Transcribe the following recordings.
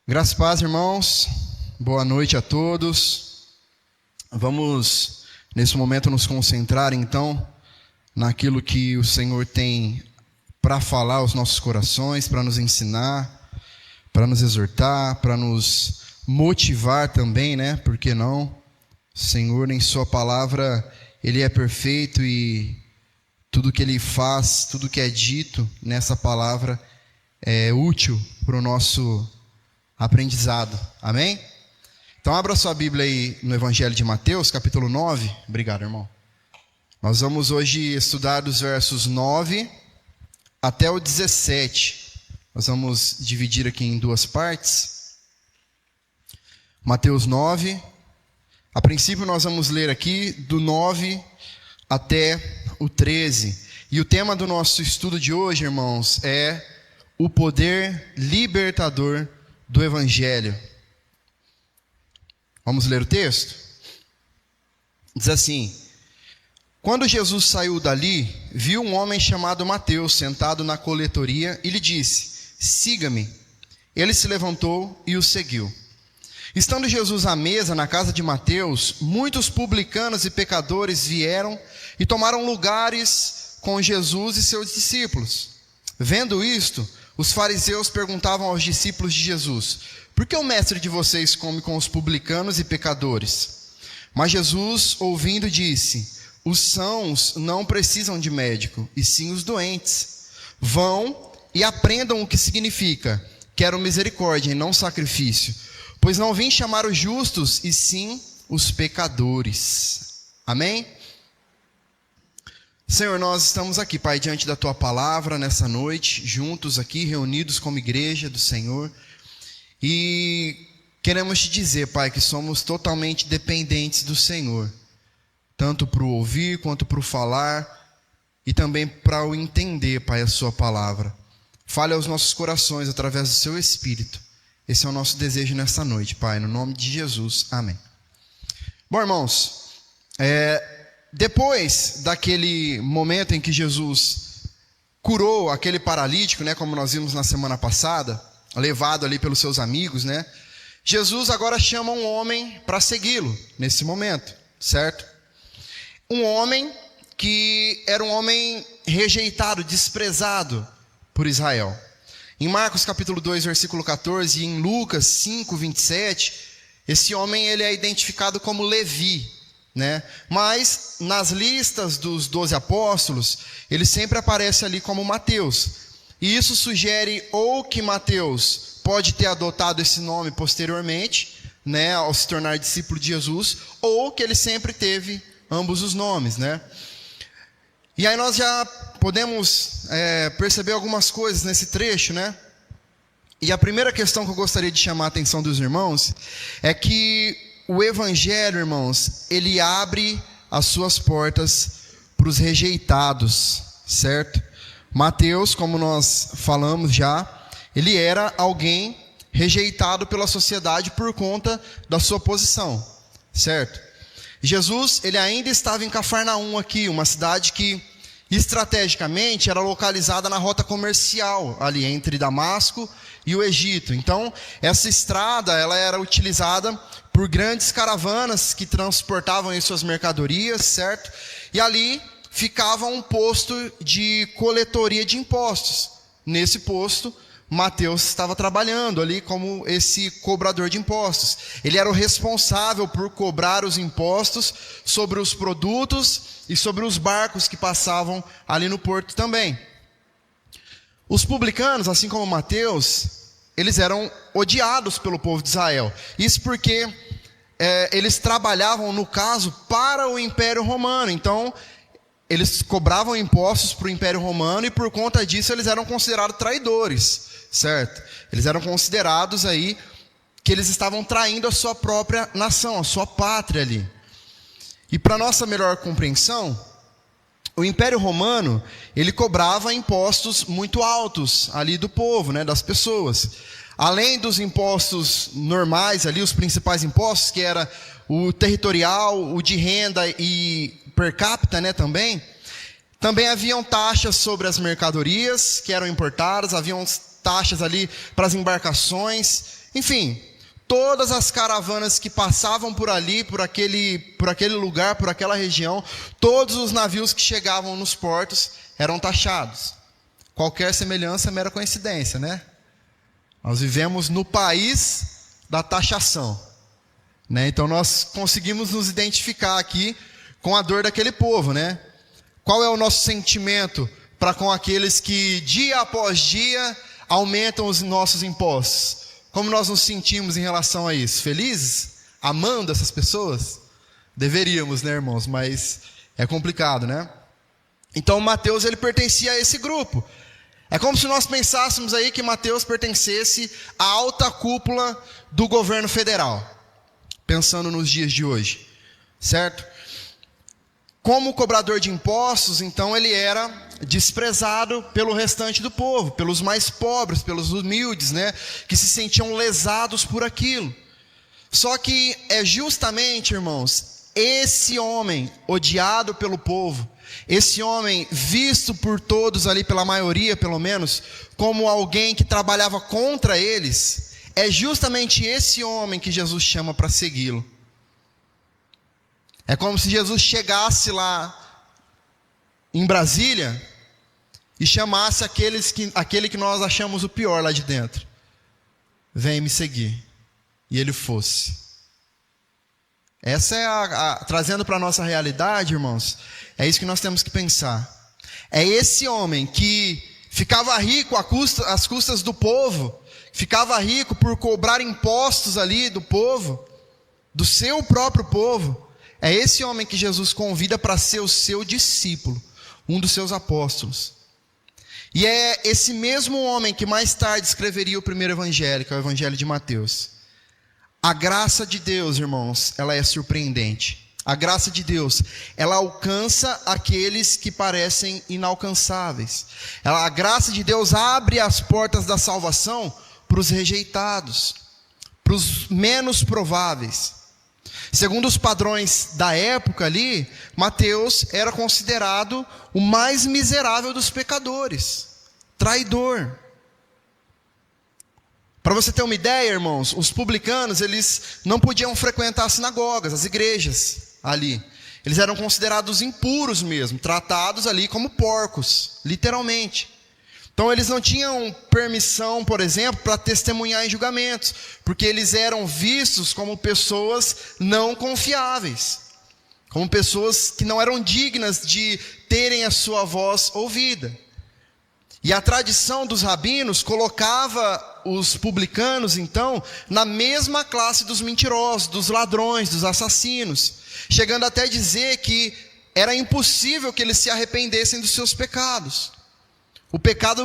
Graças e paz, irmãos. Boa noite a todos. Vamos, nesse momento, nos concentrar, então, naquilo que o Senhor tem para falar aos nossos corações, para nos ensinar, para nos exortar, para nos motivar também, né? Por que não? O Senhor, em sua palavra, Ele é perfeito e tudo que Ele faz, tudo que é dito nessa palavra é útil para o nosso aprendizado, amém? Então abra sua Bíblia aí no Evangelho de Mateus, capítulo 9. Obrigado, irmão. Nós vamos hoje estudar dos versos 9 até o 17. Nós vamos dividir aqui em duas partes. Mateus 9. A princípio nós vamos ler aqui do 9 até o 13. E o tema do nosso estudo de hoje, irmãos, é o poder libertador do Evangelho. Vamos ler o texto? Diz assim: Quando Jesus saiu dali, viu um homem chamado Mateus sentado na coletoria e lhe disse: Siga-me. Ele se levantou e o seguiu. Estando Jesus à mesa na casa de Mateus, muitos publicanos e pecadores vieram e tomaram lugares com Jesus e seus discípulos. Vendo isto, os fariseus perguntavam aos discípulos de Jesus: Por que o mestre de vocês come com os publicanos e pecadores? Mas Jesus, ouvindo, disse: Os sãos não precisam de médico, e sim os doentes. Vão e aprendam o que significa: quero misericórdia e não sacrifício, pois não vim chamar os justos, e sim os pecadores. Amém? Senhor, nós estamos aqui, Pai, diante da Tua palavra nessa noite, juntos aqui, reunidos como igreja do Senhor, e queremos Te dizer, Pai, que somos totalmente dependentes do Senhor, tanto para o ouvir quanto para o falar, e também para o entender, Pai, a Sua palavra. Fale aos nossos corações através do Seu Espírito. Esse é o nosso desejo nessa noite, Pai, no nome de Jesus, amém. Bom, irmãos, depois daquele momento em que Jesus curou aquele paralítico, né, como nós vimos na semana passada, levado ali pelos seus amigos, né, Jesus agora chama um homem para segui-lo nesse momento, certo? Um homem que era um homem rejeitado, desprezado por Israel. Em Marcos capítulo 2, versículo 14, e em Lucas 5, 27, esse homem ele é identificado como Levi, né? Mas nas listas dos 12 apóstolos, ele sempre aparece ali como Mateus. E isso sugere ou que Mateus pode ter adotado esse nome posteriormente, né, ao se tornar discípulo de Jesus, ou que ele sempre teve ambos os nomes, né? E aí nós já podemos perceber algumas coisas nesse trecho, né? E a primeira questão que eu gostaria de chamar a atenção dos irmãos é que o Evangelho, irmãos, ele abre as suas portas para os rejeitados, certo? Mateus, como nós falamos já, ele era alguém rejeitado pela sociedade por conta da sua posição, certo? Jesus, ele ainda estava em Cafarnaum aqui, uma cidade que estrategicamente era localizada na rota comercial ali entre Damasco e o Egito. Então, essa estrada, ela era utilizada por grandes caravanas que transportavam as suas mercadorias, certo? E ali ficava um posto de coletoria de impostos. Nesse posto, Mateus estava trabalhando ali como esse cobrador de impostos. Ele era o responsável por cobrar os impostos sobre os produtos e sobre os barcos que passavam ali no porto também. Os publicanos, assim como Mateus, eles eram odiados pelo povo de Israel. Isso porque eles trabalhavam, no caso, para o Império Romano. Então, eles cobravam impostos para o Império Romano e por conta disso eles eram considerados traidores, certo? Eles eram considerados aí que eles estavam traindo a sua própria nação, a sua pátria ali. E para nossa melhor compreensão, o Império Romano, ele cobrava impostos muito altos ali do povo, né, das pessoas. Além dos impostos normais ali, os principais impostos, que era o territorial, o de renda e per capita, né, também haviam taxas sobre as mercadorias que eram importadas, haviam taxas ali para as embarcações, Enfim, todas as caravanas que passavam por ali, por aquele lugar, por aquela região, todos os navios que chegavam nos portos eram taxados. Qualquer semelhança é mera coincidência, né? Nós vivemos no país da taxação, né? Então nós conseguimos nos identificar aqui com a dor daquele povo, né? Qual é o nosso sentimento para com aqueles que dia após dia aumentam os nossos impostos? Como nós nos sentimos em relação a isso? Felizes? Amando essas pessoas? Deveríamos, né, irmãos? Mas é complicado, né? Então Mateus, ele pertencia a esse grupo. É como se nós pensássemos aí que Mateus pertencesse à alta cúpula do governo federal, pensando nos dias de hoje, certo? Como cobrador de impostos, então ele era desprezado pelo restante do povo, pelos mais pobres, pelos humildes, né, que se sentiam lesados por aquilo. Só que é justamente, irmãos, esse homem odiado pelo povo, esse homem visto por todos ali, pela maioria pelo menos, como alguém que trabalhava contra eles, é justamente esse homem que Jesus chama para segui-lo. É como se Jesus chegasse lá em Brasília e chamasse aquele que nós achamos o pior lá de dentro. Vem me seguir. E ele fosse. Essa é trazendo para a nossa realidade, irmãos, é isso que nós temos que pensar. É esse homem que ficava rico às custas do povo, ficava rico por cobrar impostos ali do povo, do seu próprio povo. É esse homem que Jesus convida para ser o seu discípulo, um dos seus apóstolos. E é esse mesmo homem que mais tarde escreveria o primeiro evangelho, que é o evangelho de Mateus. A graça de Deus, irmãos, ela é surpreendente. A graça de Deus, ela alcança aqueles que parecem inalcançáveis. A graça de Deus abre as portas da salvação para os rejeitados, para os menos prováveis. Segundo os padrões da época ali, Mateus era considerado o mais miserável dos pecadores, traidor. Para você ter uma ideia, irmãos, os publicanos, eles não podiam frequentar as sinagogas, as igrejas ali. Eles eram considerados impuros mesmo, tratados ali como porcos, literalmente. Então eles não tinham permissão, por exemplo, para testemunhar em julgamentos, porque eles eram vistos como pessoas não confiáveis, como pessoas que não eram dignas de terem a sua voz ouvida. E a tradição dos rabinos colocava os publicanos, então, na mesma classe dos mentirosos, dos ladrões, dos assassinos, chegando até dizer que era impossível que eles se arrependessem dos seus pecados.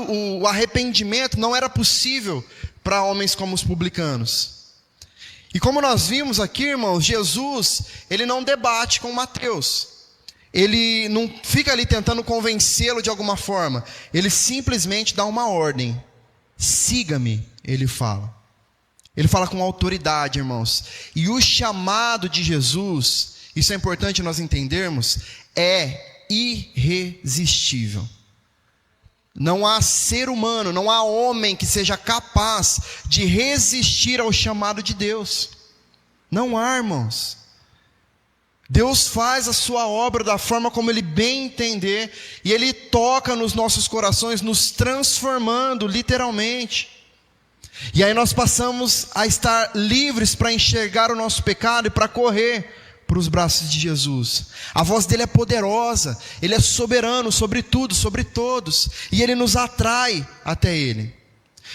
O arrependimento não era possível para homens como os publicanos. E como nós vimos aqui, irmãos, Jesus, ele não debate com Mateus. Ele não fica ali tentando convencê-lo de alguma forma. Ele simplesmente dá uma ordem. Siga-me, ele fala. Ele fala com autoridade, irmãos. E o chamado de Jesus, isso é importante nós entendermos, é irresistível. Não há ser humano, não há homem que seja capaz de resistir ao chamado de Deus. Não há, irmãos. Deus faz a sua obra da forma como Ele bem entender, e Ele toca nos nossos corações, nos transformando literalmente. E aí nós passamos a estar livres para enxergar o nosso pecado e para correr para os braços de Jesus. A voz dele é poderosa, ele é soberano sobre tudo, sobre todos, e ele nos atrai até ele.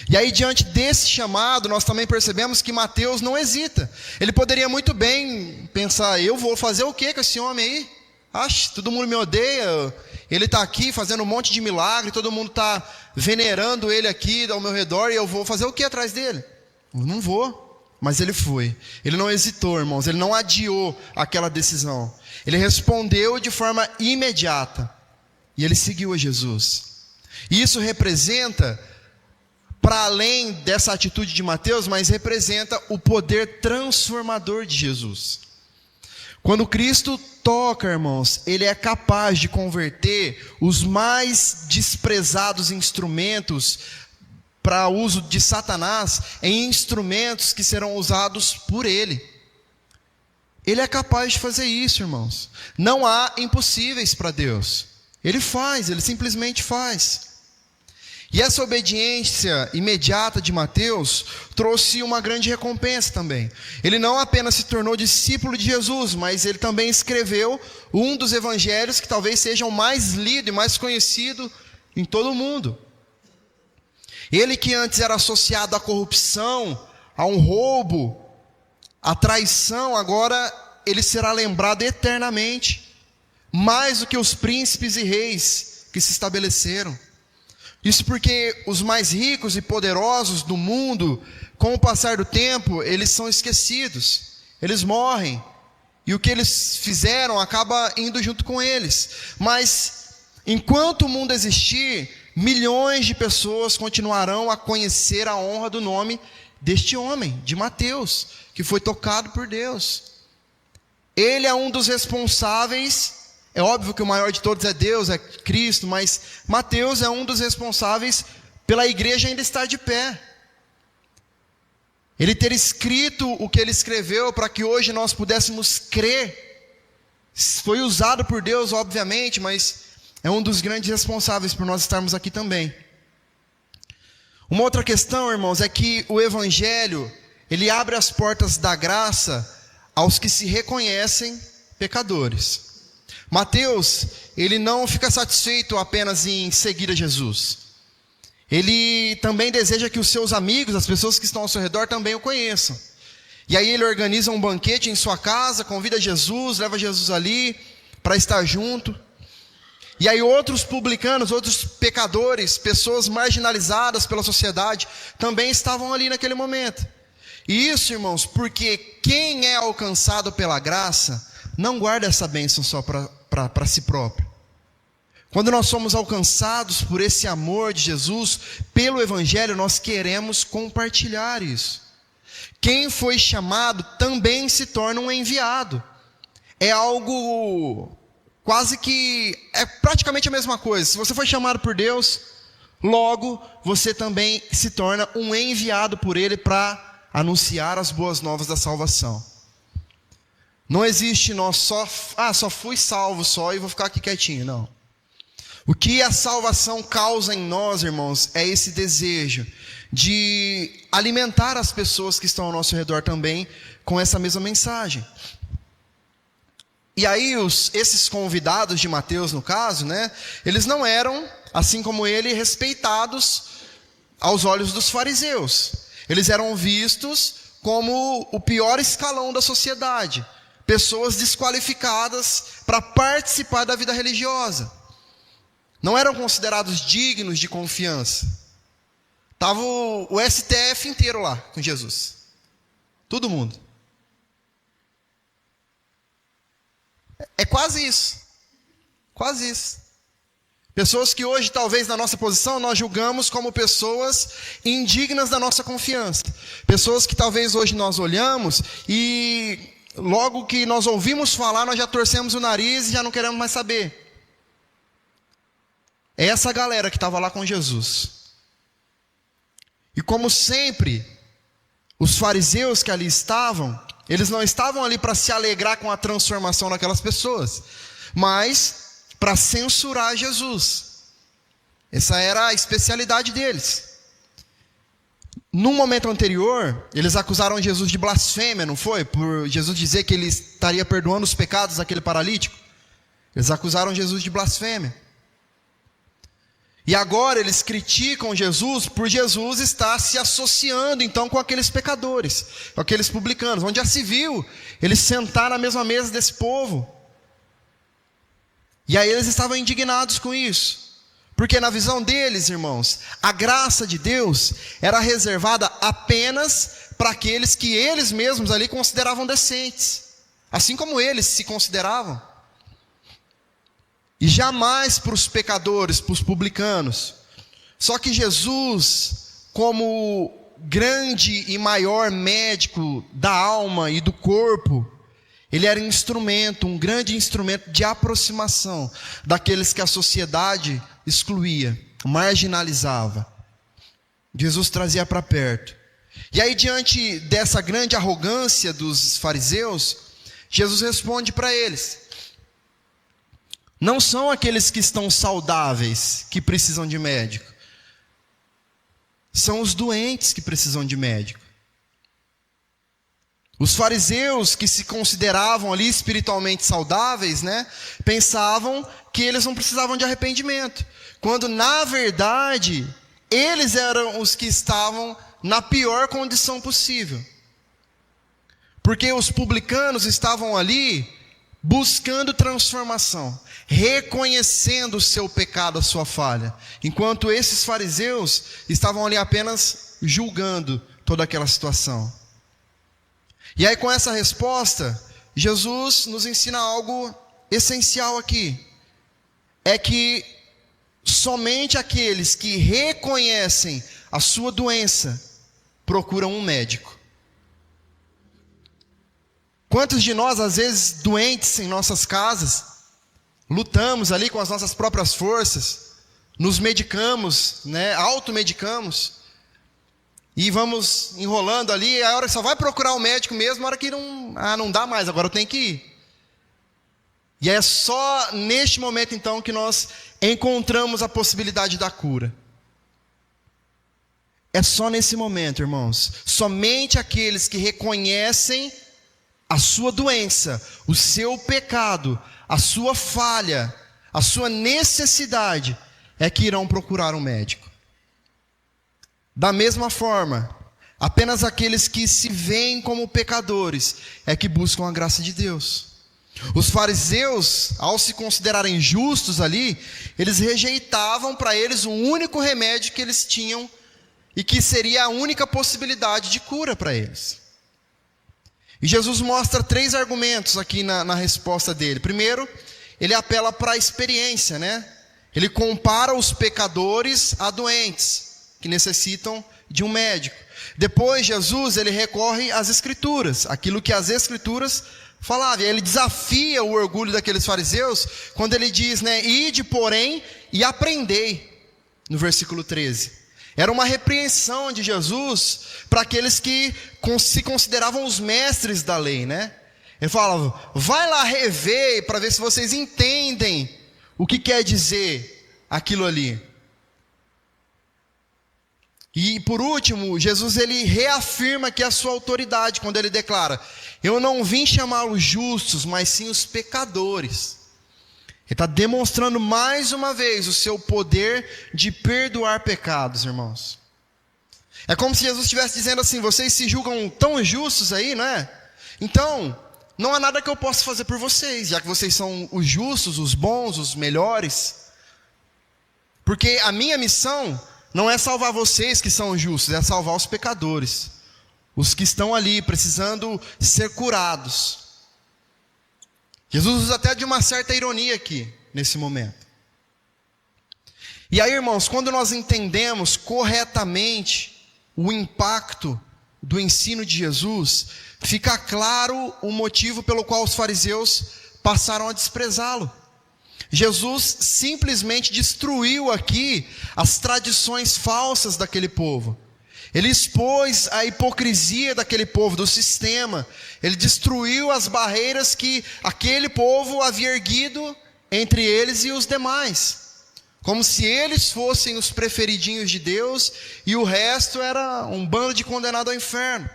E aí, diante desse chamado, nós também percebemos que Mateus não hesita. Ele poderia muito bem pensar: eu vou fazer o que com esse homem aí? Todo mundo me odeia, ele está aqui fazendo um monte de milagre, todo mundo está venerando ele aqui ao meu redor, e eu vou fazer o que atrás dele? Eu não vou. Mas ele foi. Ele não hesitou, irmãos. Ele não adiou aquela decisão. Ele respondeu de forma imediata. E ele seguiu a Jesus. E isso representa, para além dessa atitude de Mateus, mas representa o poder transformador de Jesus. Quando Cristo toca, irmãos, ele é capaz de converter os mais desprezados instrumentos para uso de Satanás em instrumentos que serão usados por ele. Ele é capaz de fazer isso, irmãos. Não há impossíveis para Deus. Ele faz, ele simplesmente faz. E essa obediência imediata de Mateus trouxe uma grande recompensa também. Ele não apenas se tornou discípulo de Jesus, mas ele também escreveu um dos evangelhos que talvez seja o mais lido e mais conhecido em todo o mundo. Ele que antes era associado à corrupção, a um roubo, à traição, agora ele será lembrado eternamente, mais do que os príncipes e reis que se estabeleceram. Isso porque os mais ricos e poderosos do mundo, com o passar do tempo, eles são esquecidos, eles morrem, e o que eles fizeram acaba indo junto com eles. Mas, enquanto o mundo existir, milhões de pessoas continuarão a conhecer a honra do nome deste homem, de Mateus, que foi tocado por Deus. Ele é um dos responsáveis. É óbvio que o maior de todos é Deus, é Cristo, mas Mateus é um dos responsáveis pela igreja ainda estar de pé. Ele ter escrito o que ele escreveu para que hoje nós pudéssemos crer. Foi usado por Deus, obviamente, mas é um dos grandes responsáveis por nós estarmos aqui também. Uma outra questão, irmãos, é que o Evangelho, ele abre as portas da graça aos que se reconhecem pecadores. Mateus, ele não fica satisfeito apenas em seguir a Jesus. Ele também deseja que os seus amigos, as pessoas que estão ao seu redor, também o conheçam. E aí ele organiza um banquete em sua casa, convida Jesus, leva Jesus ali para estar junto. E aí outros publicanos, outros pecadores, pessoas marginalizadas pela sociedade, também estavam ali naquele momento. E isso, irmãos, porque quem é alcançado pela graça não guarda essa bênção só para si próprio. Quando nós somos alcançados por esse amor de Jesus, pelo Evangelho, nós queremos compartilhar isso. Quem foi chamado também se torna um enviado. É algo quase que, é praticamente a mesma coisa. Se você foi chamado por Deus, logo você também se torna um enviado por Ele para anunciar as boas novas da salvação. Não existe nós só fui salvo só e vou ficar aqui quietinho, não. O que a salvação causa em nós, irmãos, é esse desejo de alimentar as pessoas que estão ao nosso redor também com essa mesma mensagem. E aí esses convidados de Mateus, no caso, né, eles não eram, assim como ele, respeitados aos olhos dos fariseus. Eles eram vistos como o pior escalão da sociedade. Pessoas desqualificadas para participar da vida religiosa. Não eram considerados dignos de confiança. Estava o STF inteiro lá com Jesus. Todo mundo. É quase isso. Quase isso. Pessoas que hoje, talvez na nossa posição, nós julgamos como pessoas indignas da nossa confiança. Pessoas que talvez hoje nós olhamos e logo que nós ouvimos falar, nós já torcemos o nariz e já não queremos mais saber. É essa galera que estava lá com Jesus. E como sempre, os fariseus que ali estavam, eles não estavam ali para se alegrar com a transformação daquelas pessoas, mas para censurar Jesus. Essa era a especialidade deles. No momento anterior, eles acusaram Jesus de blasfêmia, não foi? Por Jesus dizer que ele estaria perdoando os pecados daquele paralítico. Eles acusaram Jesus de blasfêmia. E agora eles criticam Jesus por Jesus estar se associando então com aqueles pecadores, com aqueles publicanos, onde já se viu eles sentar na mesma mesa desse povo. E aí eles estavam indignados com isso. Porque na visão deles, irmãos, a graça de Deus era reservada apenas para aqueles que eles mesmos ali consideravam decentes. Assim como eles se consideravam. E jamais para os pecadores, para os publicanos. Só que Jesus, como grande e maior médico da alma e do corpo, ele era um grande instrumento de aproximação daqueles que a sociedade excluía, marginalizava. Jesus trazia para perto. E aí, diante dessa grande arrogância dos fariseus, Jesus responde para eles: não são aqueles que estão saudáveis que precisam de médico, são os doentes que precisam de médico. Os fariseus, que se consideravam ali espiritualmente saudáveis, né, pensavam que eles não precisavam de arrependimento, quando na verdade eles eram os que estavam na pior condição possível. Porque os publicanos estavam ali buscando transformação, reconhecendo o seu pecado, a sua falha, enquanto esses fariseus estavam ali apenas julgando toda aquela situação. E aí, com essa resposta, Jesus nos ensina algo essencial aqui. É que somente aqueles que reconhecem a sua doença procuram um médico. Quantos de nós, às vezes, doentes em nossas casas, lutamos ali com as nossas próprias forças, nos medicamos, né, automedicamos, e vamos enrolando ali, a hora que só vai procurar o médico mesmo, a hora que não dá mais, agora eu tenho que ir. E é só neste momento então que nós encontramos a possibilidade da cura. É só nesse momento, irmãos. Somente aqueles que reconhecem a sua doença, o seu pecado, a sua falha, a sua necessidade, é que irão procurar um médico. Da mesma forma, apenas aqueles que se veem como pecadores é que buscam a graça de Deus. Os fariseus, ao se considerarem justos ali, eles rejeitavam para eles o único remédio que eles tinham e que seria a única possibilidade de cura para eles. E Jesus mostra 3 argumentos aqui na resposta dele. Primeiro, ele apela para a experiência, né? Ele compara os pecadores a doentes que necessitam de um médico. Depois, Jesus, ele recorre às Escrituras, aquilo que as Escrituras falavam. Ele desafia o orgulho daqueles fariseus, quando ele diz, né, ide, porém, e aprendei, no versículo 13. Era uma repreensão de Jesus para aqueles que se consideravam os mestres da lei, né? Ele falava, vai lá rever, para ver se vocês entendem o que quer dizer aquilo ali. E por último, Jesus ele reafirma aqui a sua autoridade, quando ele declara, eu não vim chamar os justos, mas sim os pecadores. Ele está demonstrando mais uma vez o seu poder de perdoar pecados, irmãos. É como se Jesus estivesse dizendo assim, vocês se julgam tão justos aí, não é? Então, não há nada que eu possa fazer por vocês, já que vocês são os justos, os bons, os melhores. Porque a minha missão não é salvar vocês que são justos, é salvar os pecadores, os que estão ali precisando ser curados. Jesus usa até de uma certa ironia aqui, nesse momento. E aí, irmãos, quando nós entendemos corretamente o impacto do ensino de Jesus, fica claro o motivo pelo qual os fariseus passaram a desprezá-lo. Jesus simplesmente destruiu aqui as tradições falsas daquele povo. Ele expôs a hipocrisia daquele povo, do sistema. Ele destruiu as barreiras que aquele povo havia erguido entre eles e os demais. Como se eles fossem os preferidinhos de Deus e o resto era um bando de condenado ao inferno.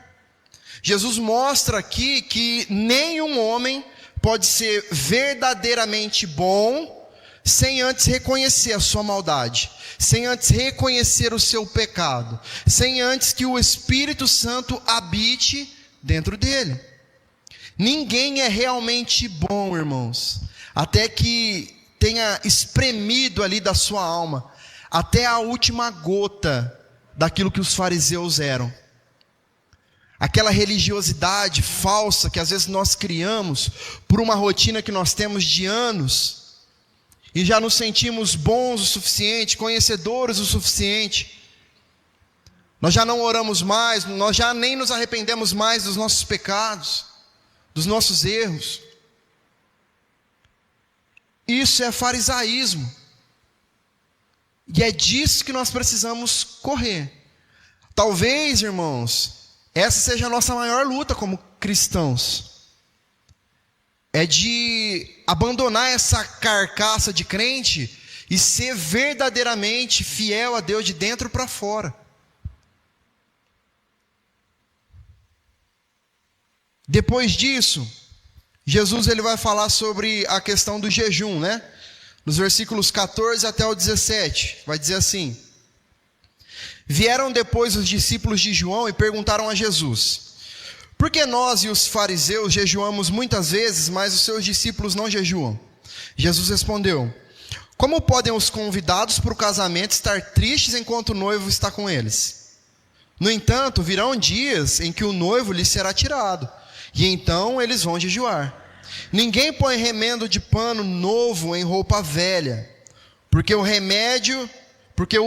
Jesus mostra aqui que nenhum homem pode ser verdadeiramente bom sem antes reconhecer a sua maldade, sem antes reconhecer o seu pecado, sem antes que o Espírito Santo habite dentro dele. Ninguém é realmente bom, irmãos, até que tenha espremido ali da sua alma, até a última gota daquilo que os fariseus eram. Aquela religiosidade falsa que às vezes nós criamos por uma rotina que nós temos de anos, e já nos sentimos bons o suficiente, conhecedores o suficiente. Nós já não oramos mais, nós já nem nos arrependemos mais dos nossos pecados, dos nossos erros. Isso é farisaísmo. E é disso que nós precisamos correr. Talvez, irmãos, essa seja a nossa maior luta como cristãos. É de abandonar essa carcaça de crente e ser verdadeiramente fiel a Deus de dentro para fora. Depois disso, Jesus ele vai falar sobre a questão do jejum, né? Nos versículos 14 até o 17, vai dizer assim: Vieram depois os discípulos de João e perguntaram a Jesus: Por que nós e os fariseus jejuamos muitas vezes, mas os seus discípulos não jejuam? Jesus respondeu: Como podem os convidados para o casamento estar tristes enquanto o noivo está com eles? No entanto, virão dias em que o noivo lhes será tirado, e então eles vão jejuar. Ninguém põe remendo de pano novo em roupa velha, porque o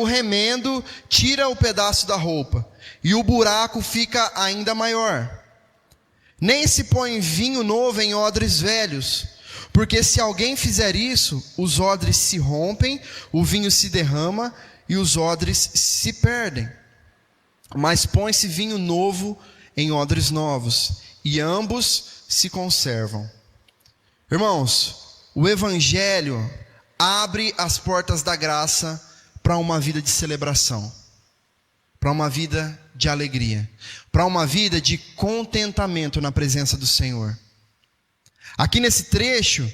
remendo tira o pedaço da roupa, e o buraco fica ainda maior. Nem se põe vinho novo em odres velhos, porque se alguém fizer isso, os odres se rompem, o vinho se derrama e os odres se perdem. Mas põe-se vinho novo em odres novos, e ambos se conservam. Irmãos, o Evangelho abre as portas da graça para uma vida de celebração, para uma vida de alegria, para uma vida de contentamento na presença do Senhor. Aqui nesse trecho,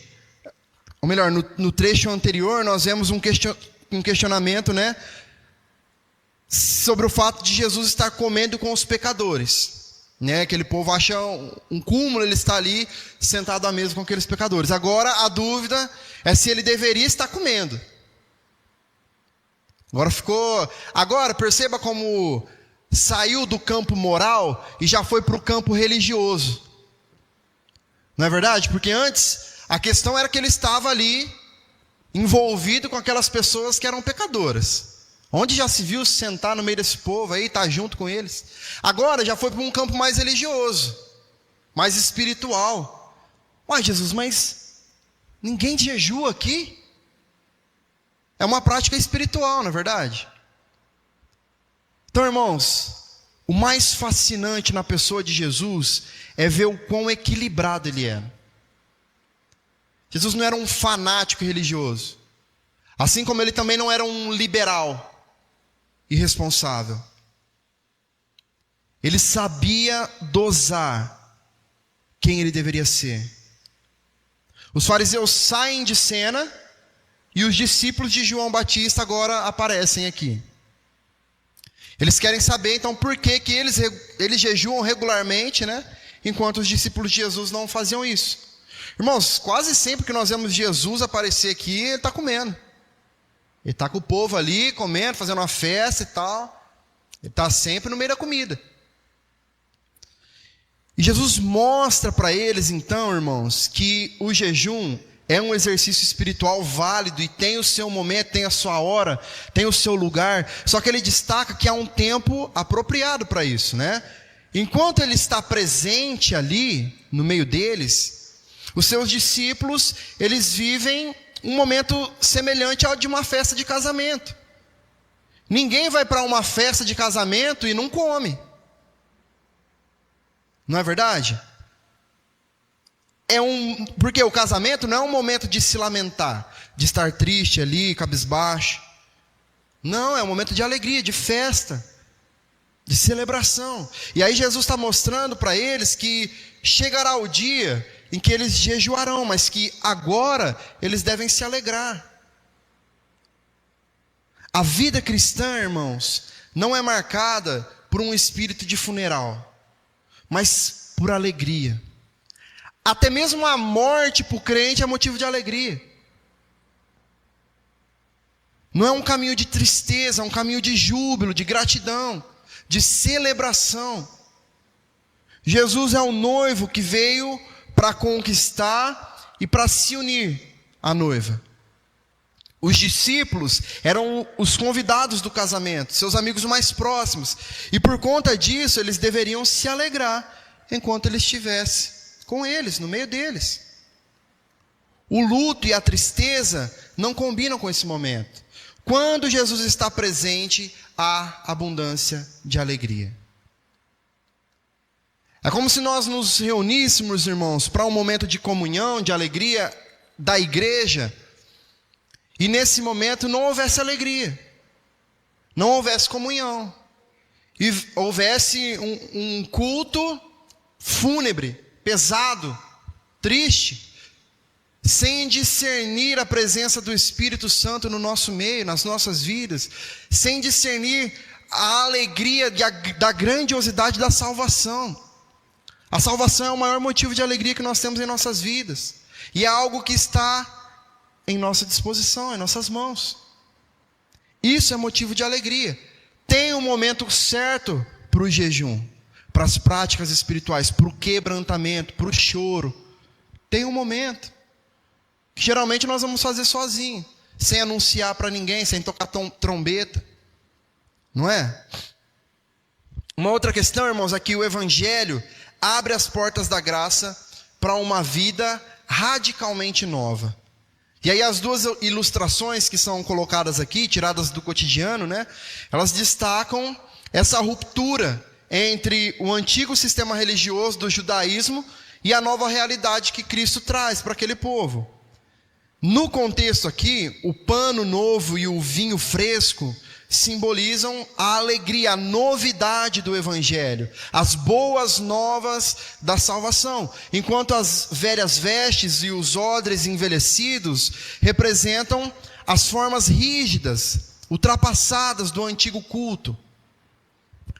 ou melhor, no trecho anterior, nós vemos um questionamento, né, sobre o fato de Jesus estar comendo com os pecadores. Né, aquele povo acha um cúmulo ele está ali sentado à mesa com aqueles pecadores. Agora a dúvida é se ele deveria estar comendo. Agora perceba como saiu do campo moral e já foi para o campo religioso. Não é verdade? Porque antes a questão era que ele estava ali envolvido com aquelas pessoas que eram pecadoras. Onde já se viu sentar no meio desse povo aí, estar junto com eles? Agora já foi para um campo mais religioso, mais espiritual. Uai, Jesus, mas ninguém jejua aqui? É uma prática espiritual, não é verdade? Então, irmãos, o mais fascinante na pessoa de Jesus é ver o quão equilibrado ele era. Jesus não era um fanático religioso, assim como ele também não era um liberal irresponsável. Ele sabia dosar quem ele deveria ser. Os fariseus saem de cena e os discípulos de João Batista agora aparecem aqui. Eles querem saber então por que eles jejuam regularmente, né? Enquanto os discípulos de Jesus não faziam isso. Irmãos, quase sempre que nós vemos Jesus aparecer aqui, ele está comendo. Ele está com o povo ali, comendo, fazendo uma festa e tal. Ele está sempre no meio da comida. E Jesus mostra para eles então, irmãos, que o jejum é um exercício espiritual válido e tem o seu momento, tem a sua hora, tem o seu lugar. Só que ele destaca que há um tempo apropriado para isso, né? Enquanto ele está presente ali, no meio deles, os seus discípulos, eles vivem um momento semelhante ao de uma festa de casamento. Ninguém vai para uma festa de casamento e não come. Não é verdade? Porque o casamento não é um momento de se lamentar, de estar triste ali, cabisbaixo. Não, é um momento de alegria, de festa, de celebração. E aí Jesus está mostrando para eles que chegará o dia em que eles jejuarão, mas que agora eles devem se alegrar. A vida cristã, irmãos, não é marcada por um espírito de funeral, mas por alegria. Até mesmo a morte para o crente é motivo de alegria. Não é um caminho de tristeza, é um caminho de júbilo, de gratidão, de celebração. Jesus é o noivo que veio para conquistar e para se unir à noiva. Os discípulos eram os convidados do casamento, seus amigos mais próximos. E por conta disso, eles deveriam se alegrar enquanto ele estivesse com eles, no meio deles. O luto e a tristeza não combinam com esse momento. Quando Jesus está presente, há abundância de alegria. É como se nós nos reuníssemos, irmãos, para um momento de comunhão, de alegria da igreja, e nesse momento não houvesse alegria, não houvesse comunhão, e houvesse um culto fúnebre, pesado, triste, sem discernir a presença do Espírito Santo no nosso meio, nas nossas vidas, sem discernir a alegria da grandiosidade da salvação. A salvação é o maior motivo de alegria que nós temos em nossas vidas, e é algo que está em nossa disposição, em nossas mãos. Isso é motivo de alegria. Tem um momento certo para o jejum, para as práticas espirituais, para o quebrantamento, para o choro. Tem um momento que geralmente nós vamos fazer sozinho, sem anunciar para ninguém, sem tocar trombeta, não é? Uma outra questão, irmãos, é que o Evangelho abre as portas da graça para uma vida radicalmente nova. E aí as duas ilustrações que são colocadas aqui, tiradas do cotidiano, né? Elas destacam essa ruptura entre o antigo sistema religioso do judaísmo e a nova realidade que Cristo traz para aquele povo. No contexto aqui, o pano novo e o vinho fresco simbolizam a alegria, a novidade do Evangelho, as boas novas da salvação, enquanto as velhas vestes e os odres envelhecidos representam as formas rígidas, ultrapassadas do antigo culto.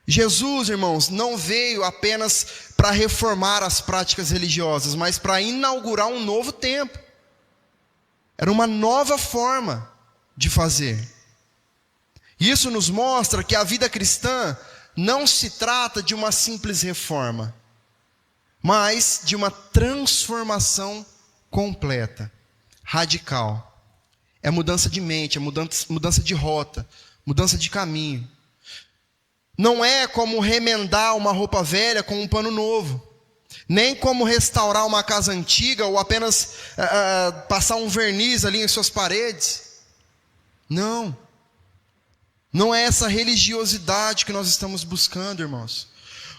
Jesus, irmãos, não veio apenas para reformar as práticas religiosas, mas para inaugurar um novo tempo. Era uma nova forma de fazer. Isso nos mostra que a vida cristã não se trata de uma simples reforma, mas de uma transformação completa, radical. É mudança de mente, é mudança de rota, mudança de caminho. Não é como remendar uma roupa velha com um pano novo, nem como restaurar uma casa antiga ou apenas passar um verniz ali em suas paredes. Não. Não é essa religiosidade que nós estamos buscando, irmãos.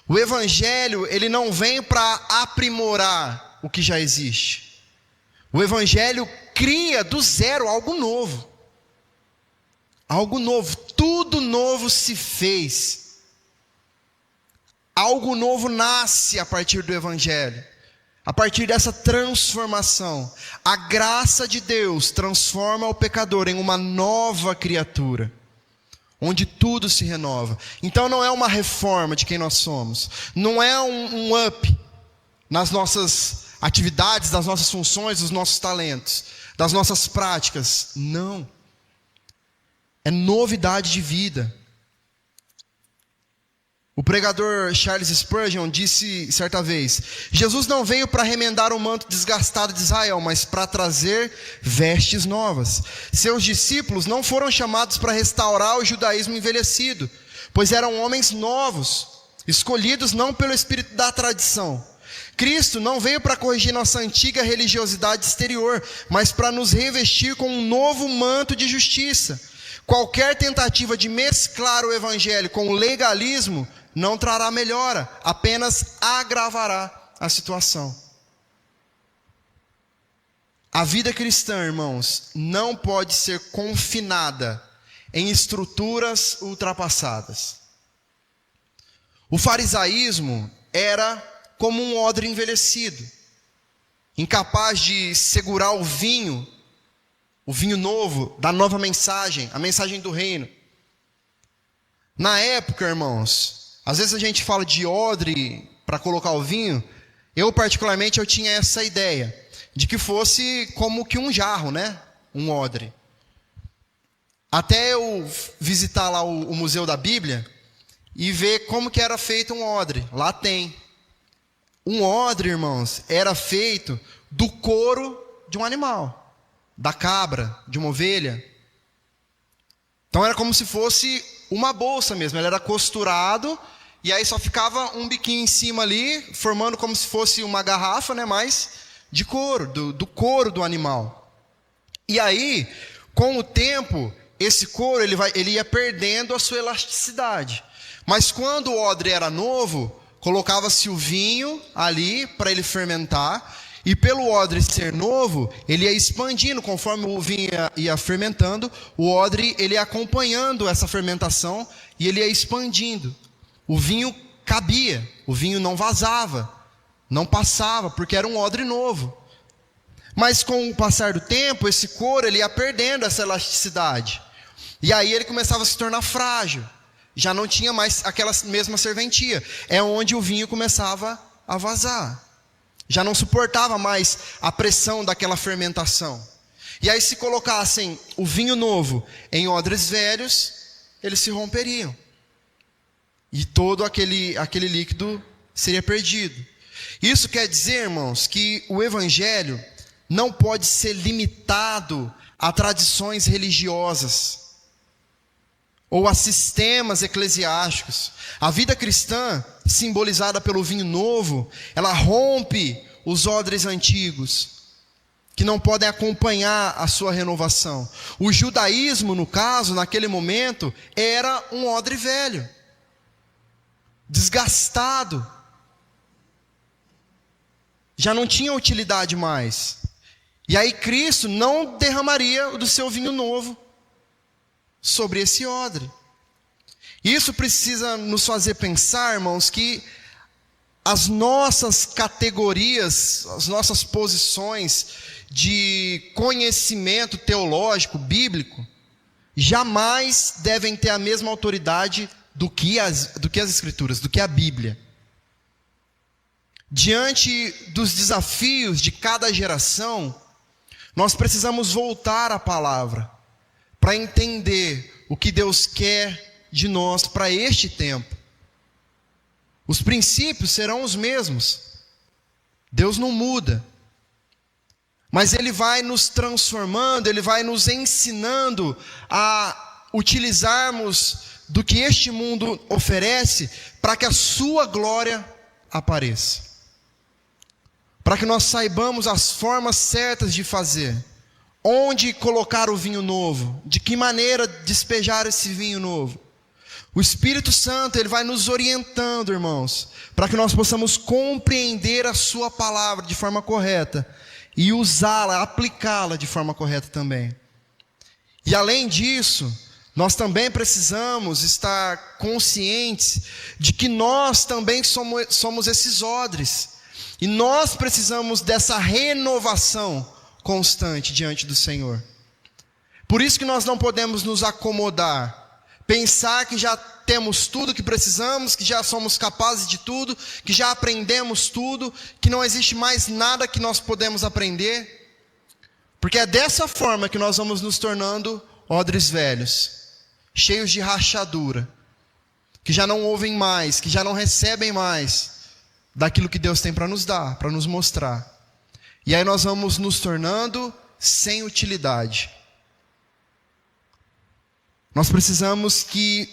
O Evangelho, ele não vem para aprimorar o que já existe. O Evangelho cria do zero algo novo. Algo novo, tudo novo se fez. Algo novo nasce a partir do Evangelho. A partir dessa transformação, a graça de Deus transforma o pecador em uma nova criatura, onde tudo se renova. Então não é uma reforma de quem nós somos, não é um up nas nossas atividades, das nossas funções, dos nossos talentos, das nossas práticas. Não. É novidade de vida. O pregador Charles Spurgeon disse certa vez: Jesus não veio para remendar o manto desgastado de Israel, mas para trazer vestes novas. Seus discípulos não foram chamados para restaurar o judaísmo envelhecido, pois eram homens novos, escolhidos não pelo espírito da tradição. Cristo não veio para corrigir nossa antiga religiosidade exterior, mas para nos revestir com um novo manto de justiça. Qualquer tentativa de mesclar o evangelho com o legalismo não trará melhora, apenas agravará a situação. A vida cristã, irmãos, não pode ser confinada em estruturas ultrapassadas. O farisaísmo era como um odre envelhecido, incapaz de segurar o vinho novo, da nova mensagem, a mensagem do reino. Na época, irmãos, às vezes a gente fala de odre para colocar o vinho. Eu particularmente eu tinha essa ideia de que fosse como que um jarro, né? Um odre. Até eu visitar lá o Museu da Bíblia e ver como que era feito um odre. Lá tem. Um odre, irmãos, era feito do couro de um animal, da cabra, de uma ovelha. Então era como se fosse uma bolsa mesmo. Ele era costurado e aí só ficava um biquinho em cima ali, formando como se fosse uma garrafa, né? Mas de couro, do couro do animal. E aí, com o tempo, esse couro ele ia perdendo a sua elasticidade. Mas quando o odre era novo, colocava-se o vinho ali para ele fermentar, e pelo odre ser novo, ele ia expandindo, conforme o vinho ia fermentando, o odre ele ia acompanhando essa fermentação, e ele ia expandindo. O vinho cabia, o vinho não vazava, não passava, porque era um odre novo. Mas com o passar do tempo, esse couro ele ia perdendo essa elasticidade. E aí ele começava a se tornar frágil. Já não tinha mais aquela mesma serventia. É onde o vinho começava a vazar. Já não suportava mais a pressão daquela fermentação. E aí se colocassem o vinho novo em odres velhos, eles se romperiam. E todo aquele líquido seria perdido. Isso quer dizer, irmãos, que o evangelho não pode ser limitado a tradições religiosas ou a sistemas eclesiásticos. A vida cristã, simbolizada pelo vinho novo, ela rompe os odres antigos, que não podem acompanhar a sua renovação. O judaísmo, no caso, naquele momento, era um odre velho, desgastado, já não tinha utilidade mais. E aí Cristo não derramaria do seu vinho novo sobre esse odre. Isso precisa nos fazer pensar, irmãos, que as nossas categorias, as nossas posições de conhecimento teológico, bíblico, jamais devem ter a mesma autoridade do que as Escrituras, do que a Bíblia. Diante dos desafios de cada geração, nós precisamos voltar à palavra para entender o que Deus quer de nós para este tempo. Os princípios serão os mesmos. Deus não muda. Mas Ele vai nos transformando, Ele vai nos ensinando a utilizarmos do que este mundo oferece para que a sua glória apareça. Para que nós saibamos as formas certas de fazer. Onde colocar o vinho novo? De que maneira despejar esse vinho novo? O Espírito Santo, Ele vai nos orientando, irmãos, para que nós possamos compreender a sua palavra de forma correta e usá-la, aplicá-la de forma correta também. E além disso, nós também precisamos estar conscientes de que nós também somos esses odres. E nós precisamos dessa renovação constante diante do Senhor. Por isso que nós não podemos nos acomodar, pensar que já temos tudo que precisamos, que já somos capazes de tudo, que já aprendemos tudo, que não existe mais nada que nós podemos aprender. Porque é dessa forma que nós vamos nos tornando odres velhos, cheios de rachadura, que já não ouvem mais, que já não recebem mais daquilo que Deus tem para nos dar, para nos mostrar. E aí nós vamos nos tornando sem utilidade. Nós precisamos que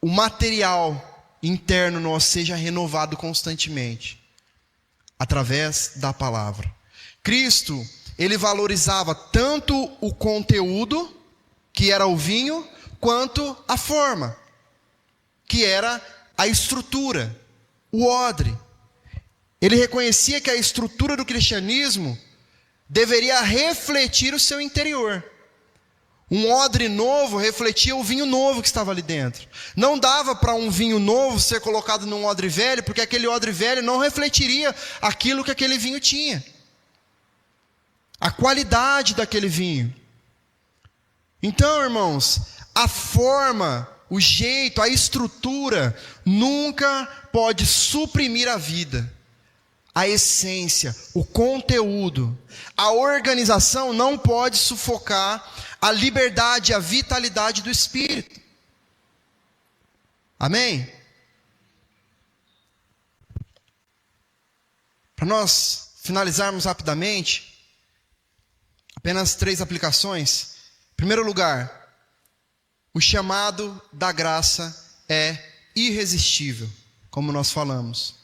o material interno nosso seja renovado constantemente, através da palavra. Cristo, Ele valorizava tanto o conteúdo, que era o vinho, quanto a forma, que era a estrutura, o odre. Ele reconhecia que a estrutura do cristianismo deveria refletir o seu interior. Um odre novo refletia o vinho novo que estava ali dentro. Não dava para um vinho novo ser colocado num odre velho, porque aquele odre velho não refletiria aquilo que aquele vinho tinha. A qualidade daquele vinho. Então, irmãos, a forma, o jeito, a estrutura nunca pode suprimir a vida. A essência, o conteúdo, a organização não pode sufocar a liberdade, a vitalidade do Espírito. Amém? Para nós finalizarmos rapidamente, apenas 3 aplicações. Em primeiro lugar, o chamado da graça é irresistível, como nós falamos.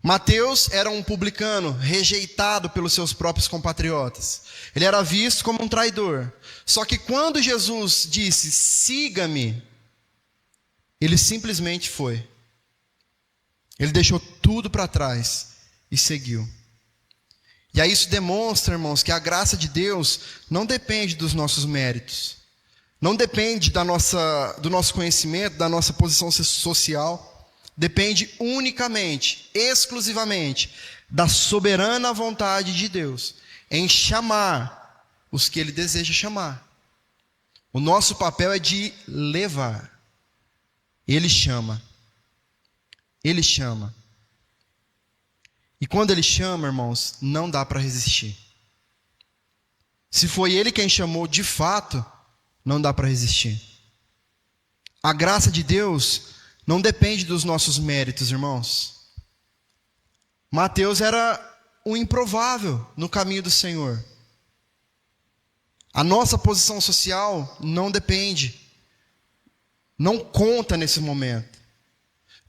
Mateus era um publicano rejeitado pelos seus próprios compatriotas. Ele era visto como um traidor. Só que quando Jesus disse, siga-me, ele simplesmente foi. Ele deixou tudo para trás e seguiu. E aí isso demonstra, irmãos, que a graça de Deus não depende dos nossos méritos. Não depende do nosso conhecimento, da nossa posição social. Depende unicamente, exclusivamente, da soberana vontade de Deus em chamar os que Ele deseja chamar. O nosso papel é de levar. Ele chama. Ele chama. E quando Ele chama, irmãos, não dá para resistir. Se foi Ele quem chamou de fato, não dá para resistir. A graça de Deus não depende dos nossos méritos, irmãos. Mateus era um improvável no caminho do Senhor. A nossa posição social não depende, não conta nesse momento.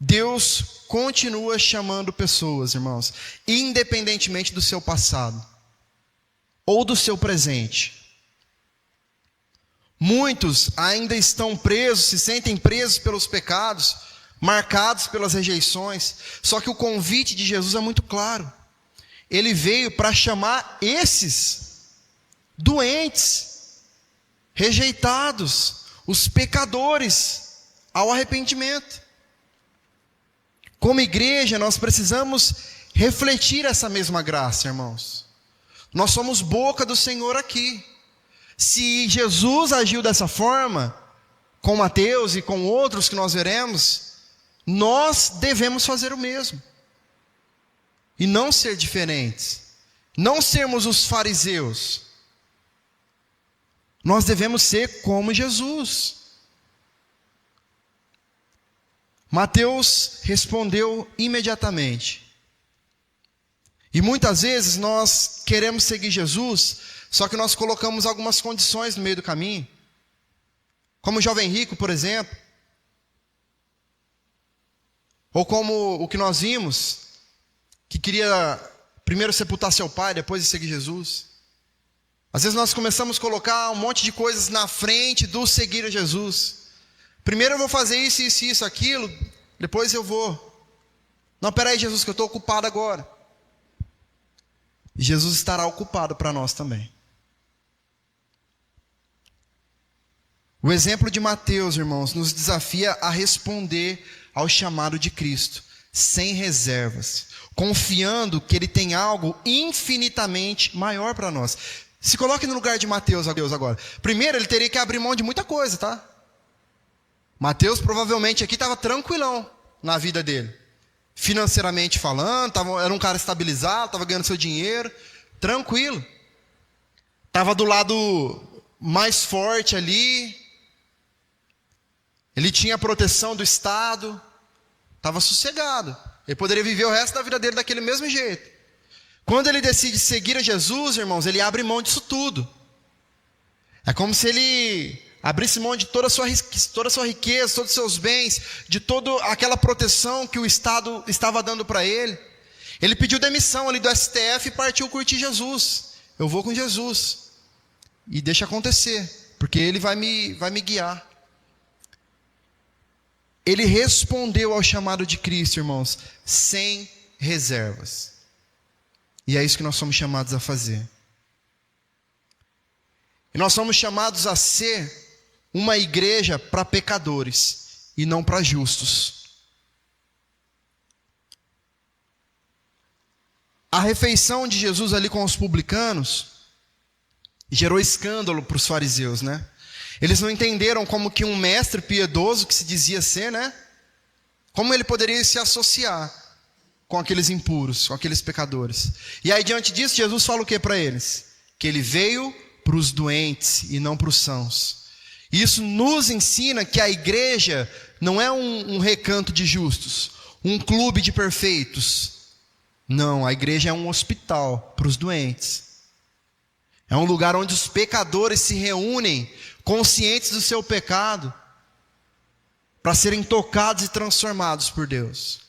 Deus continua chamando pessoas, irmãos, independentemente do seu passado ou do seu presente. Muitos ainda estão presos, se sentem presos pelos pecados, marcados pelas rejeições. Só que o convite de Jesus é muito claro. Ele veio para chamar esses doentes, rejeitados, os pecadores, ao arrependimento. Como igreja, nós precisamos refletir essa mesma graça, irmãos. Nós somos boca do Senhor aqui. Se Jesus agiu dessa forma, com Mateus e com outros que nós veremos, nós devemos fazer o mesmo. E não ser diferentes. Não sermos os fariseus. Nós devemos ser como Jesus. Mateus respondeu imediatamente. E muitas vezes nós queremos seguir Jesus, só que nós colocamos algumas condições no meio do caminho. Como o jovem rico, por exemplo. Ou como o que nós vimos, que queria primeiro sepultar seu pai, depois de seguir Jesus. Às vezes nós começamos a colocar um monte de coisas na frente do seguir a Jesus. Primeiro eu vou fazer isso, isso, isso, aquilo, depois eu vou. Não, peraí, Jesus, que eu estou ocupado agora. E Jesus estará ocupado para nós também. O exemplo de Mateus, irmãos, nos desafia a responder ao chamado de Cristo, sem reservas, confiando que Ele tem algo infinitamente maior para nós. Se coloque no lugar de Mateus agora. Primeiro, ele teria que abrir mão de muita coisa, tá? Mateus provavelmente aqui estava tranquilão na vida dele. Financeiramente falando, era um cara estabilizado, estava ganhando seu dinheiro, tranquilo. Estava do lado mais forte ali. Ele tinha a proteção do Estado, estava sossegado. Ele poderia viver o resto da vida dele daquele mesmo jeito. Quando ele decide seguir a Jesus, irmãos, ele abre mão disso tudo. É como se ele abrisse mão de toda a sua riqueza, todos os seus bens, de toda aquela proteção que o Estado estava dando para ele. Ele pediu demissão ali do STF e partiu curtir Jesus. Eu vou com Jesus. E deixa acontecer, porque Ele vai me guiar. Ele respondeu ao chamado de Cristo, irmãos, sem reservas. E é isso que nós somos chamados a fazer. E nós somos chamados a ser uma igreja para pecadores e não para justos. A refeição de Jesus ali com os publicanos gerou escândalo para os fariseus, né? Eles não entenderam como que um mestre piedoso que se dizia ser, né? Como ele poderia se associar com aqueles impuros, com aqueles pecadores. E aí diante disso, Jesus fala o que para eles? Que Ele veio para os doentes e não para os sãos. Isso nos ensina que a igreja não é um recanto de justos, um clube de perfeitos. Não, a igreja é um hospital para os doentes. É um lugar onde os pecadores se reúnem, conscientes do seu pecado, para serem tocados e transformados por Deus.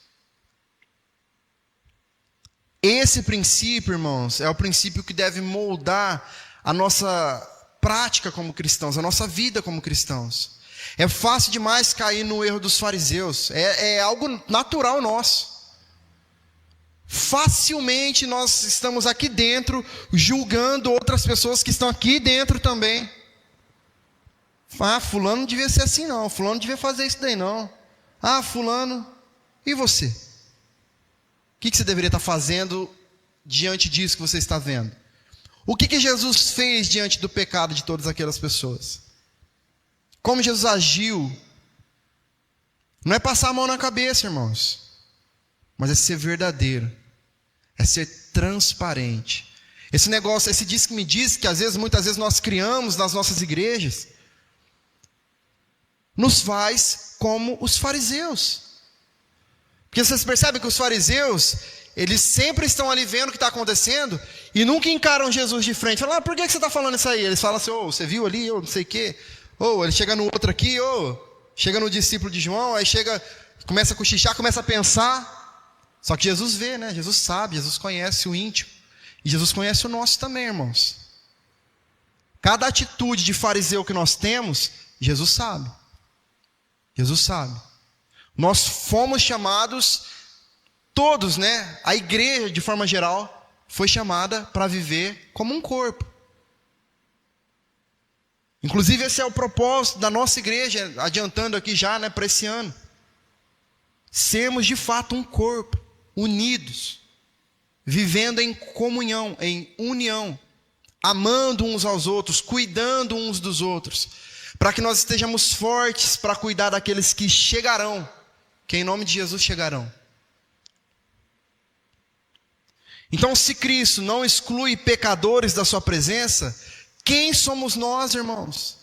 Esse princípio, irmãos, é o princípio que deve moldar a nossa prática como cristãos, a nossa vida como cristãos. É fácil demais cair no erro dos fariseus, é algo natural nosso. Facilmente nós estamos aqui dentro, julgando outras pessoas que estão aqui dentro também. Fulano não devia ser assim não, fulano não devia fazer isso daí não. Fulano, e você? O que você deveria estar fazendo diante disso que você está vendo? O que Jesus fez diante do pecado de todas aquelas pessoas? Como Jesus agiu? Não é passar a mão na cabeça, irmãos, mas é ser verdadeiro, é ser transparente. Esse negócio, esse diz que me diz que muitas vezes nós criamos nas nossas igrejas, nos faz como os fariseus. Porque vocês percebem que os fariseus, eles sempre estão ali vendo o que está acontecendo e nunca encaram Jesus de frente. Falam, por que você está falando isso aí? Eles falam assim, você viu ali, não sei o quê. Ele chega no outro aqui, chega no discípulo de João, aí chega, começa a cochichar, começa a pensar. Só que Jesus vê, né? Jesus sabe, Jesus conhece o íntimo. E Jesus conhece o nosso também, irmãos. Cada atitude de fariseu que nós temos, Jesus sabe. Jesus sabe. Nós fomos chamados, todos, né? A igreja, de forma geral, foi chamada para viver como um corpo. Inclusive, esse é o propósito da nossa igreja, adiantando aqui já, né, para esse ano. Sermos de fato um corpo, unidos, vivendo em comunhão, em união, amando uns aos outros, cuidando uns dos outros, para que nós estejamos fortes para cuidar daqueles que chegarão, que em nome de Jesus chegarão. Então, se Cristo não exclui pecadores da sua presença, quem somos nós, irmãos?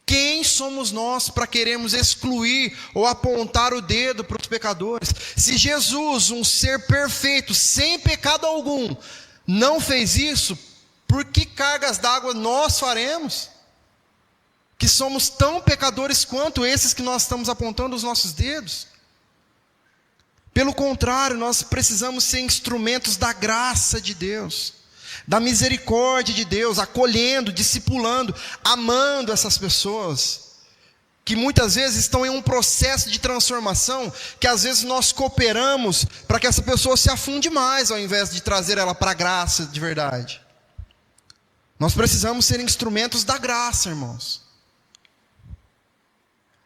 Quem somos nós para queremos excluir ou apontar o dedo para os pecadores? Se Jesus, um ser perfeito, sem pecado algum, não fez isso, por que cargas d'água nós faremos? Que somos tão pecadores quanto esses que nós estamos apontando os nossos dedos? Pelo contrário, nós precisamos ser instrumentos da graça de Deus, da misericórdia de Deus, acolhendo, discipulando, amando essas pessoas, que muitas vezes estão em um processo de transformação, que às vezes nós cooperamos para que essa pessoa se afunde mais, ao invés de trazer ela para a graça de verdade. Nós precisamos ser instrumentos da graça, irmãos.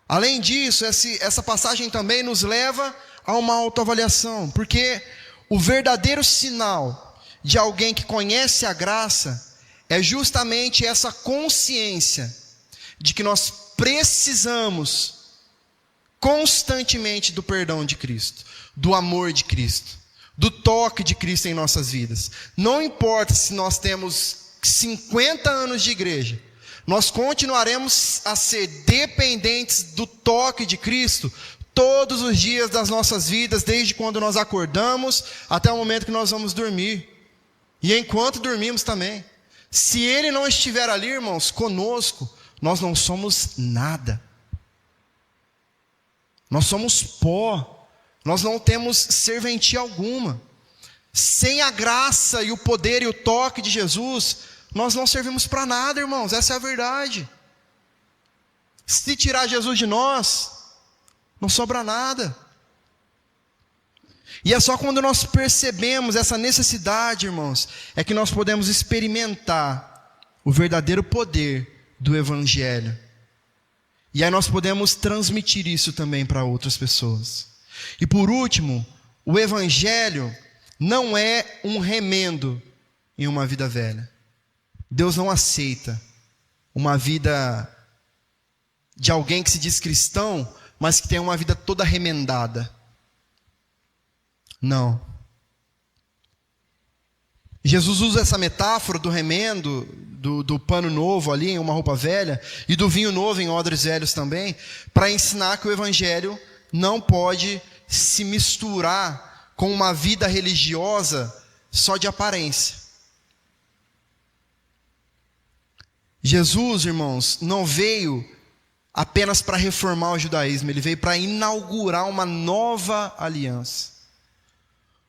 Além disso, essa passagem também nos leva a uma autoavaliação, porque o verdadeiro sinal de alguém que conhece a graça é justamente essa consciência de que nós precisamos constantemente do perdão de Cristo, do amor de Cristo, do toque de Cristo em nossas vidas. Não importa se nós temos 50 anos de igreja, nós continuaremos a ser dependentes do toque de Cristo todos os dias das nossas vidas, desde quando nós acordamos até o momento que nós vamos dormir. E enquanto dormimos também. Se Ele não estiver ali, irmãos, conosco, nós não somos nada. Nós somos pó. Nós não temos serventia alguma. Sem a graça e o poder e o toque de Jesus, nós não servimos para nada, irmãos. Essa é a verdade. Se tirar Jesus de nós, não sobra nada. E é só quando nós percebemos essa necessidade, irmãos, é que nós podemos experimentar o verdadeiro poder do Evangelho. E aí nós podemos transmitir isso também para outras pessoas. E por último, o Evangelho não é um remendo em uma vida velha. Deus não aceita uma vida de alguém que se diz cristão, mas que tem uma vida toda remendada. Não. Jesus usa essa metáfora do remendo, do pano novo ali em uma roupa velha, e do vinho novo em odres velhos também, para ensinar que o Evangelho não pode se misturar com uma vida religiosa só de aparência. Jesus, irmãos, não veio apenas para reformar o judaísmo, ele veio para inaugurar uma nova aliança.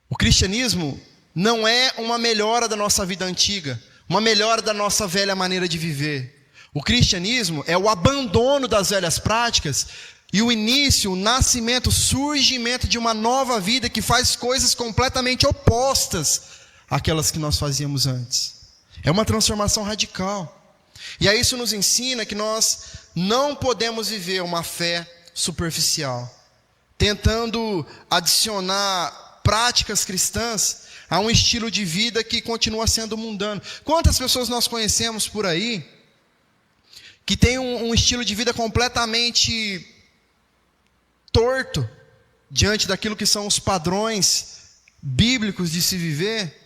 O cristianismo, não é uma melhora da nossa vida antiga, uma melhora da nossa velha maneira de viver. O cristianismo é o abandono das velhas práticas e o início, o nascimento, o surgimento de uma nova vida que faz coisas completamente opostas àquelas que nós fazíamos antes. É uma transformação radical. E aí isso nos ensina que nós não podemos viver uma fé superficial, tentando adicionar práticas cristãs a um estilo de vida que continua sendo mundano. Quantas pessoas nós conhecemos por aí que tem um estilo de vida completamente torto diante daquilo que são os padrões bíblicos de se viver,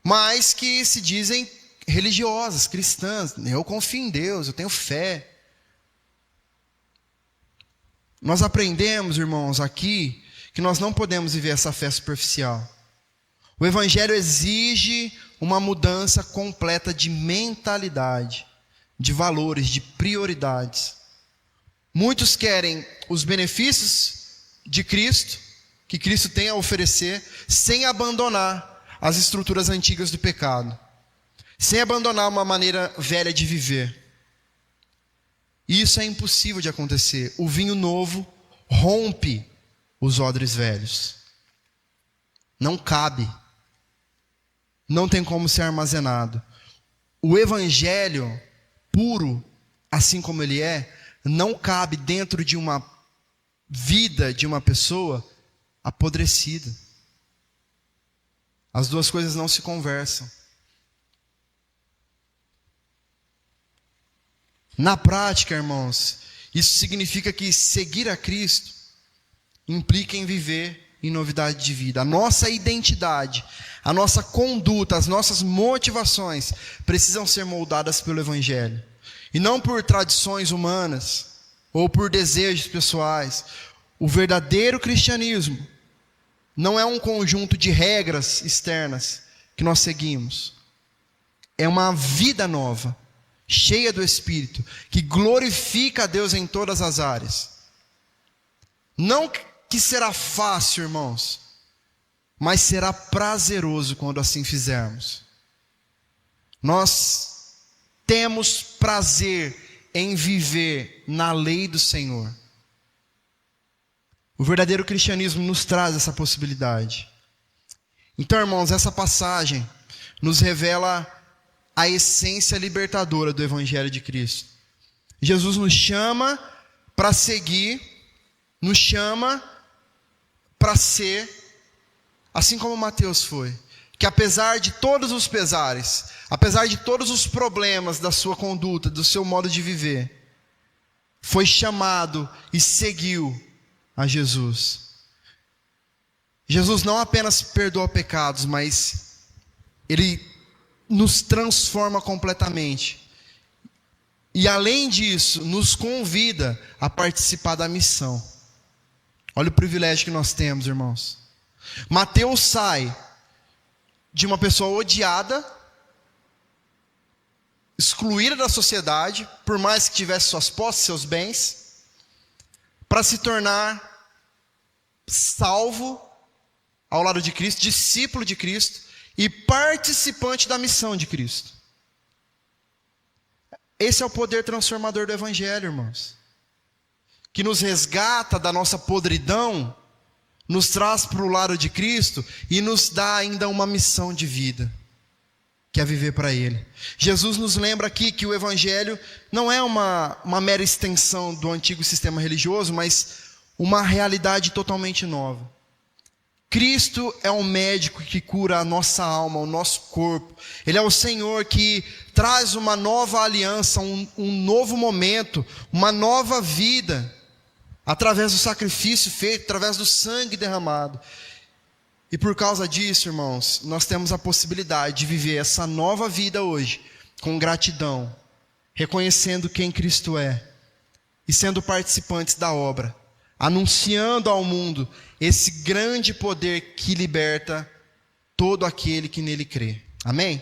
mas que se dizem religiosas, cristãs. Eu confio em Deus, eu tenho fé. Nós aprendemos, irmãos, aqui, que nós não podemos viver essa fé superficial. O Evangelho exige uma mudança completa de mentalidade, de valores, de prioridades. Muitos querem os benefícios de Cristo, que Cristo tem a oferecer, sem abandonar as estruturas antigas do pecado, sem abandonar uma maneira velha de viver. Isso é impossível de acontecer. O vinho novo rompe os odres velhos. Não cabe. Não tem como ser armazenado. O Evangelho puro, assim como ele é, não cabe dentro de uma vida de uma pessoa apodrecida. As duas coisas não se conversam. Na prática, irmãos, isso significa que seguir a Cristo implica em viver em novidade de vida. A nossa identidade, a nossa conduta, as nossas motivações precisam ser moldadas pelo Evangelho. E não por tradições humanas ou por desejos pessoais. O verdadeiro cristianismo não é um conjunto de regras externas que nós seguimos. É uma vida nova, cheia do Espírito, que glorifica a Deus em todas as áreas. Não que será fácil, irmãos, mas será prazeroso quando assim fizermos. Nós temos prazer em viver na lei do Senhor. O verdadeiro cristianismo nos traz essa possibilidade. Então, irmãos, essa passagem nos revela a essência libertadora do Evangelho de Cristo. Jesus nos chama para seguir, nos chama para ser, assim como Mateus foi, que apesar de todos os pesares, apesar de todos os problemas da sua conduta, do seu modo de viver, foi chamado e seguiu a Jesus. Jesus não apenas perdoa pecados, mas Ele nos transforma completamente. E além disso, nos convida a participar da missão. Olha o privilégio que nós temos, irmãos. Mateus sai de uma pessoa odiada, excluída da sociedade, por mais que tivesse suas posses, seus bens, para se tornar salvo ao lado de Cristo, discípulo de Cristo e participante da missão de Cristo. Esse é o poder transformador do Evangelho, irmãos, que nos resgata da nossa podridão, nos traz para o lado de Cristo e nos dá ainda uma missão de vida, que é viver para Ele. Jesus nos lembra aqui que o Evangelho não é uma mera extensão do antigo sistema religioso, mas uma realidade totalmente nova. Cristo é o médico que cura a nossa alma, o nosso corpo. Ele é o Senhor que traz uma nova aliança, um novo momento, uma nova vida, através do sacrifício feito, através do sangue derramado. E por causa disso, irmãos, nós temos a possibilidade de viver essa nova vida hoje, com gratidão, reconhecendo quem Cristo é, e sendo participantes da obra, anunciando ao mundo esse grande poder que liberta todo aquele que nele crê. Amém?